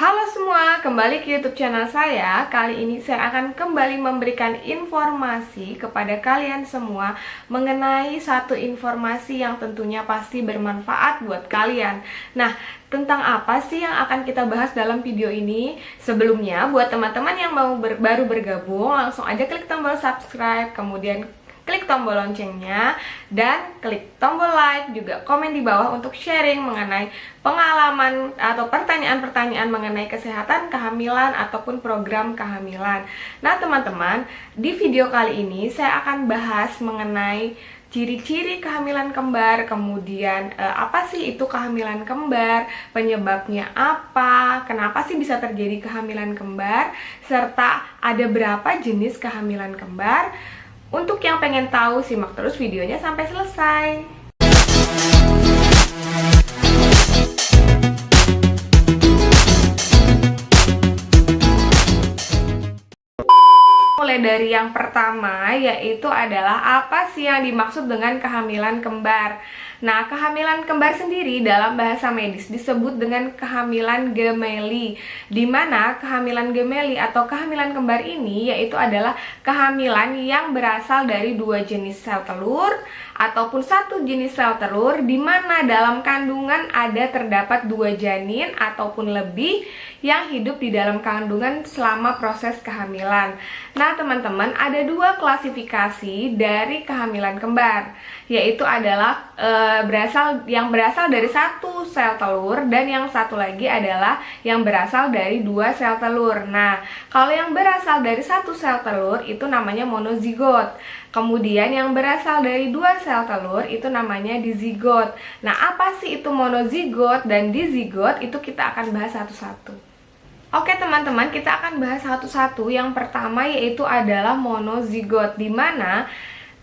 Halo semua, kembali ke YouTube channel saya. Kali ini saya akan kembali memberikan informasi kepada kalian semua mengenai satu informasi yang tentunya pasti bermanfaat buat kalian. Nah, tentang apa sih yang akan kita bahas dalam video ini? Sebelumnya, buat teman-teman yang mau baru bergabung, langsung aja klik tombol subscribe, kemudian klik tombol loncengnya, dan klik tombol like, juga komen di bawah untuk sharing mengenai pengalaman atau pertanyaan-pertanyaan mengenai kesehatan kehamilan ataupun program kehamilan. Nah teman-teman, di video kali ini saya akan bahas mengenai ciri-ciri kehamilan kembar, kemudian apa sih itu kehamilan kembar, penyebabnya apa, kenapa sih bisa terjadi kehamilan kembar, serta ada berapa jenis kehamilan kembar. Untuk yang pengen tahu, simak terus videonya sampai selesai. Mulai dari yang pertama, yaitu adalah apa sih yang dimaksud dengan kehamilan kembar. Nah, kehamilan kembar sendiri dalam bahasa medis disebut dengan kehamilan gemeli, di mana kehamilan gemeli atau kehamilan kembar ini yaitu adalah kehamilan yang berasal dari dua jenis sel telur ataupun satu jenis sel telur, di mana dalam kandungan ada terdapat dua janin ataupun lebih yang hidup di dalam kandungan selama proses kehamilan. Nah teman-teman, ada dua klasifikasi dari kehamilan kembar, yaitu adalah yang berasal dari satu sel telur, dan yang satu lagi adalah yang berasal dari dua sel telur. Nah, kalau yang berasal dari satu sel telur itu namanya monozigot. Kemudian yang berasal dari dua sel telur itu namanya dizigot. Nah, apa sih itu monozigot dan dizigot? Itu kita akan bahas satu-satu. Oke teman-teman, kita akan bahas satu-satu. Yang pertama yaitu adalah monozigot, di mana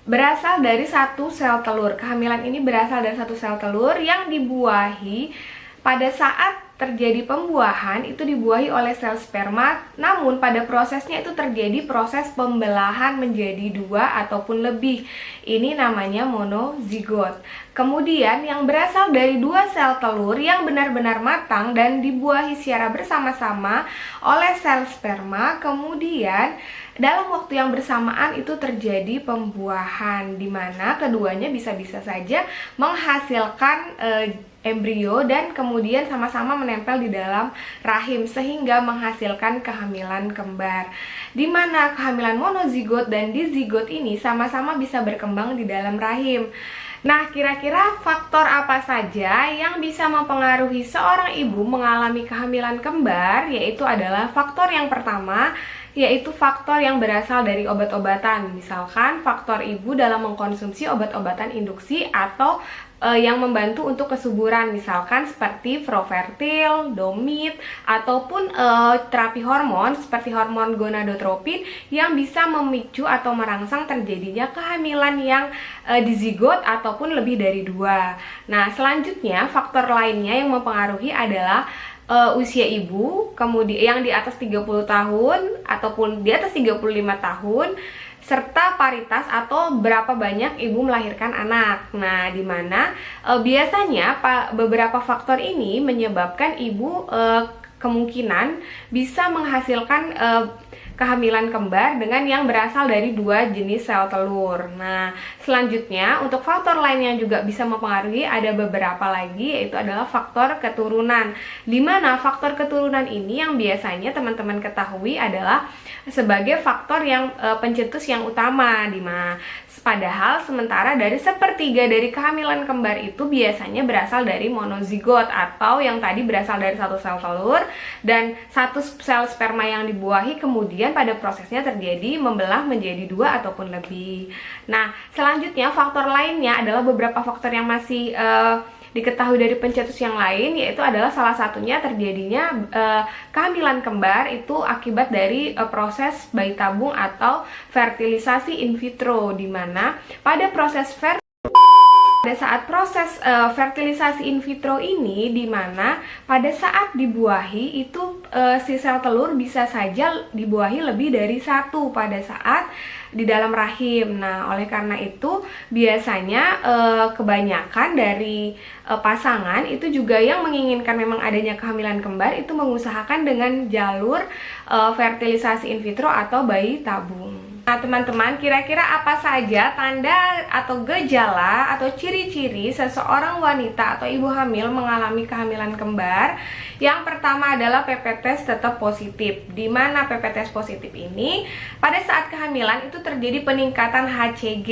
berasal dari satu sel telur. Kehamilan ini berasal dari satu sel telur yang dibuahi pada saat terjadi pembuahan, itu dibuahi oleh sel sperma, namun pada prosesnya itu terjadi proses pembelahan menjadi dua ataupun lebih. Ini namanya monozigot. Kemudian yang berasal dari dua sel telur yang benar-benar matang dan dibuahi secara bersama-sama oleh sel sperma, kemudian dalam waktu yang bersamaan itu terjadi pembuahan, di mana keduanya bisa-bisa saja menghasilkan embrio dan kemudian sama-sama menempel di dalam rahim sehingga menghasilkan kehamilan kembar. Di mana kehamilan monozigot dan dizigot ini sama-sama bisa berkembang di dalam rahim. Nah, kira-kira faktor apa saja yang bisa mempengaruhi seorang ibu mengalami kehamilan kembar? Yaitu adalah faktor yang pertama, yaitu faktor yang berasal dari obat-obatan. Misalkan faktor ibu dalam mengkonsumsi obat-obatan induksi atau yang membantu untuk kesuburan, misalkan seperti Profertil, Domit, ataupun terapi hormon seperti hormon gonadotropin yang bisa memicu atau merangsang terjadinya kehamilan yang dizigot ataupun lebih dari dua. Nah, selanjutnya faktor lainnya yang mempengaruhi adalah usia ibu, kemudian yang di atas 30 tahun ataupun di atas 35 tahun, serta paritas atau berapa banyak ibu melahirkan anak. Nah, di mana biasanya beberapa faktor ini menyebabkan ibu kemungkinan bisa menghasilkan kehamilan kembar dengan yang berasal dari dua jenis sel telur. Nah, selanjutnya untuk faktor lain yang juga bisa mempengaruhi ada beberapa lagi, yaitu adalah faktor keturunan. Di mana faktor keturunan ini yang biasanya teman-teman ketahui adalah sebagai faktor yang pencetus yang utama, padahal sementara dari sepertiga dari kehamilan kembar itu biasanya berasal dari monozigot atau yang tadi berasal dari satu sel telur dan satu sel sperma yang dibuahi, kemudian pada prosesnya terjadi membelah menjadi dua ataupun lebih. Nah, selanjutnya faktor lainnya adalah beberapa faktor yang masih diketahui dari pencetus yang lain, yaitu adalah salah satunya terjadinya kehamilan kembar itu akibat dari proses bayi tabung atau fertilisasi in vitro, di mana pada proses Pada saat proses fertilisasi in vitro ini, di mana pada saat dibuahi itu si sel telur bisa saja dibuahi lebih dari satu pada saat di dalam rahim. Nah, oleh karena itu biasanya kebanyakan dari pasangan itu juga yang menginginkan memang adanya kehamilan kembar itu mengusahakan dengan jalur fertilisasi in vitro atau bayi tabung. Nah teman-teman, kira-kira apa saja tanda atau gejala atau ciri-ciri seseorang wanita atau ibu hamil mengalami kehamilan kembar? Yang pertama adalah PP test tetap positif. Di mana PP test positif ini pada saat kehamilan itu terjadi peningkatan HCG.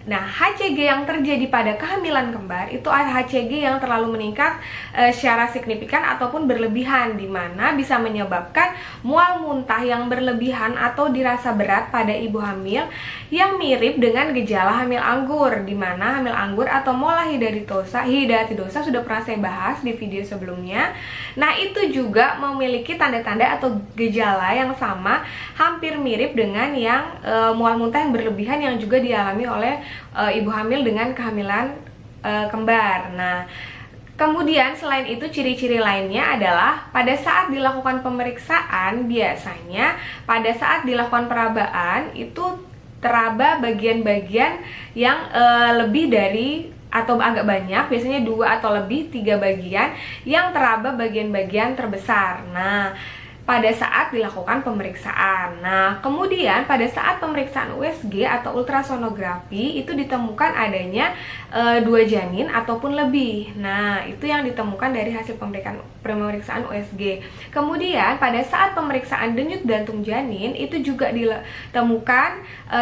Nah, HCG yang terjadi pada kehamilan kembar itu ada HCG yang terlalu meningkat secara signifikan ataupun berlebihan, di mana bisa menyebabkan mual muntah yang berlebihan atau dirasa berat pada ibu hamil yang mirip dengan gejala hamil anggur, di mana hamil anggur atau mola hidatidosa sudah pernah saya bahas di video sebelumnya. Nah, itu juga memiliki tanda-tanda atau gejala yang sama, hampir mirip dengan yang mual muntah yang berlebihan yang juga dialami oleh ibu hamil dengan kehamilan kembar. Nah, kemudian selain itu ciri-ciri lainnya adalah pada saat dilakukan pemeriksaan, biasanya pada saat dilakukan perabaan itu teraba bagian-bagian yang lebih dari atau agak banyak, biasanya 2 atau lebih 3 bagian yang teraba bagian-bagian terbesar. Nah, pada saat dilakukan pemeriksaan. Nah, kemudian pada saat pemeriksaan USG atau ultrasonografi itu ditemukan adanya 2 janin ataupun lebih. Nah, itu yang ditemukan dari hasil pemeriksaan USG. Kemudian pada saat pemeriksaan denyut jantung janin itu juga ditemukan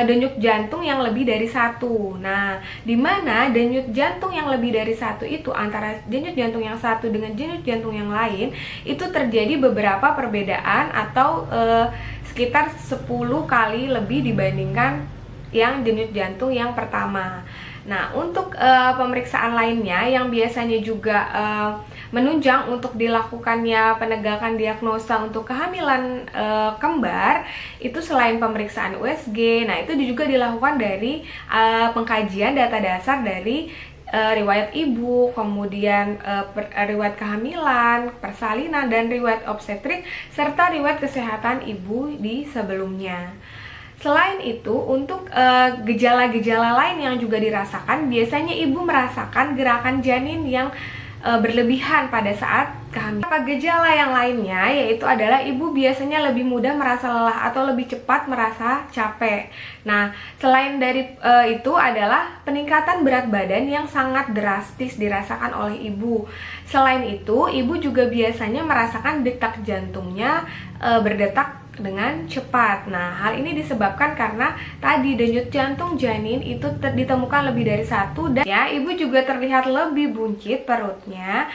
denyut jantung yang lebih dari 1. Nah, di mana denyut jantung yang lebih dari 1 itu antara denyut jantung yang satu dengan denyut jantung yang lain itu terjadi beberapa perbedaan atau sekitar 10 kali lebih dibandingkan yang denyut jantung yang pertama. Nah, untuk pemeriksaan lainnya yang biasanya juga menunjang untuk dilakukannya penegakan diagnosa untuk kehamilan kembar itu selain pemeriksaan USG, nah itu juga dilakukan dari pengkajian data dasar dari riwayat ibu, kemudian riwayat kehamilan, persalinan, dan riwayat obstetrik, serta riwayat kesehatan ibu di sebelumnya. Selain itu, untuk gejala-gejala lain yang juga dirasakan, biasanya ibu merasakan gerakan janin yang berlebihan pada saat kehamilan. Gejala yang lainnya yaitu adalah ibu biasanya lebih mudah merasa lelah atau lebih cepat merasa capek. Nah, selain dari itu adalah peningkatan berat badan yang sangat drastis dirasakan oleh ibu. Selain itu, ibu juga biasanya merasakan detak jantungnya berdetak dengan cepat. Nah, hal ini disebabkan karena tadi denyut jantung janin itu ditemukan lebih dari 1 dan ya, ibu juga terlihat lebih buncit perutnya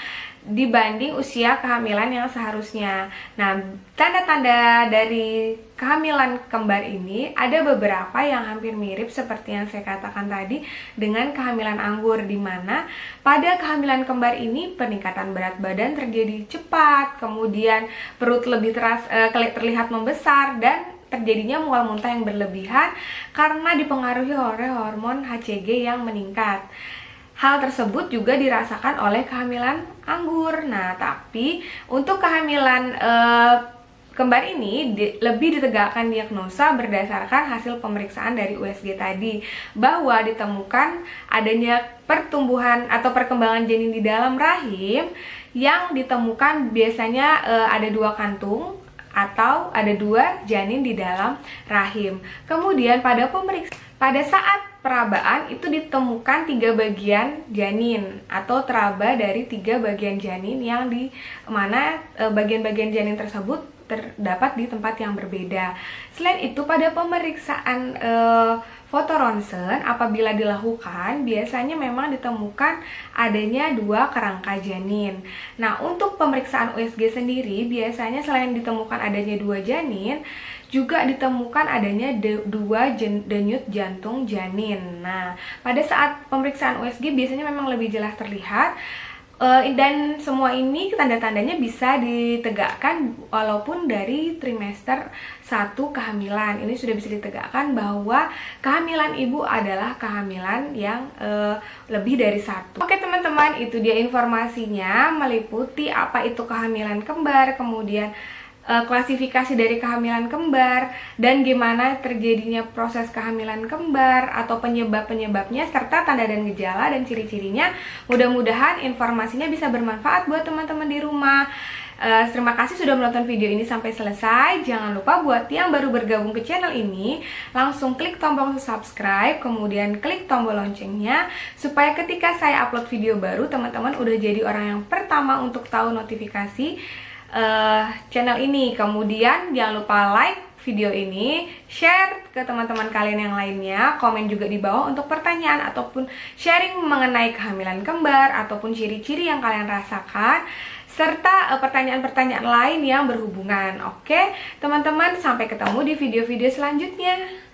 dibanding usia kehamilan yang seharusnya. Nah, tanda-tanda dari kehamilan kembar ini ada beberapa yang hampir mirip seperti yang saya katakan tadi dengan kehamilan anggur, di mana pada kehamilan kembar ini peningkatan berat badan terjadi cepat, kemudian perut lebih terlihat membesar dan terjadinya mual muntah yang berlebihan karena dipengaruhi oleh hormon HCG yang meningkat. Hal tersebut juga dirasakan oleh kehamilan anggur. Nah, tapi untuk kehamilan kembar ini lebih ditegakkan diagnosa berdasarkan hasil pemeriksaan dari USG tadi, bahwa ditemukan adanya pertumbuhan atau perkembangan janin di dalam rahim yang ditemukan biasanya ada 2 kantung atau ada 2 janin di dalam rahim. Kemudian pada saat perabaan itu ditemukan 3 bagian janin atau teraba dari 3 bagian janin yang di mana bagian-bagian janin tersebut terdapat di tempat yang berbeda. Selain itu, pada pemeriksaan fotoronsen apabila dilakukan biasanya memang ditemukan adanya 2 kerangka janin. Nah, untuk pemeriksaan USG sendiri biasanya selain ditemukan adanya 2 janin, juga ditemukan adanya 2 denyut jantung janin. Nah, pada saat pemeriksaan USG biasanya memang lebih jelas terlihat Dan semua ini tanda-tandanya bisa ditegakkan walaupun dari trimester 1 kehamilan. Ini sudah bisa ditegakkan bahwa kehamilan ibu adalah kehamilan yang lebih dari 1. Oke teman-teman, itu dia informasinya meliputi apa itu kehamilan kembar, kemudian klasifikasi dari kehamilan kembar, dan gimana terjadinya proses kehamilan kembar atau penyebab-penyebabnya serta tanda dan gejala dan ciri-cirinya. Mudah-mudahan informasinya bisa bermanfaat buat teman-teman di rumah. Terima kasih sudah menonton video ini sampai selesai. Jangan lupa buat yang baru bergabung ke channel ini, langsung klik tombol subscribe, kemudian klik tombol loncengnya, supaya ketika saya upload video baru, teman-teman udah jadi orang yang pertama untuk tahu notifikasi channel ini. Kemudian jangan lupa like video ini, share ke teman-teman kalian yang lainnya, komen juga di bawah untuk pertanyaan ataupun sharing mengenai kehamilan kembar ataupun ciri-ciri yang kalian rasakan, serta pertanyaan-pertanyaan lain yang berhubungan. Oke teman-teman, sampai ketemu di video-video selanjutnya.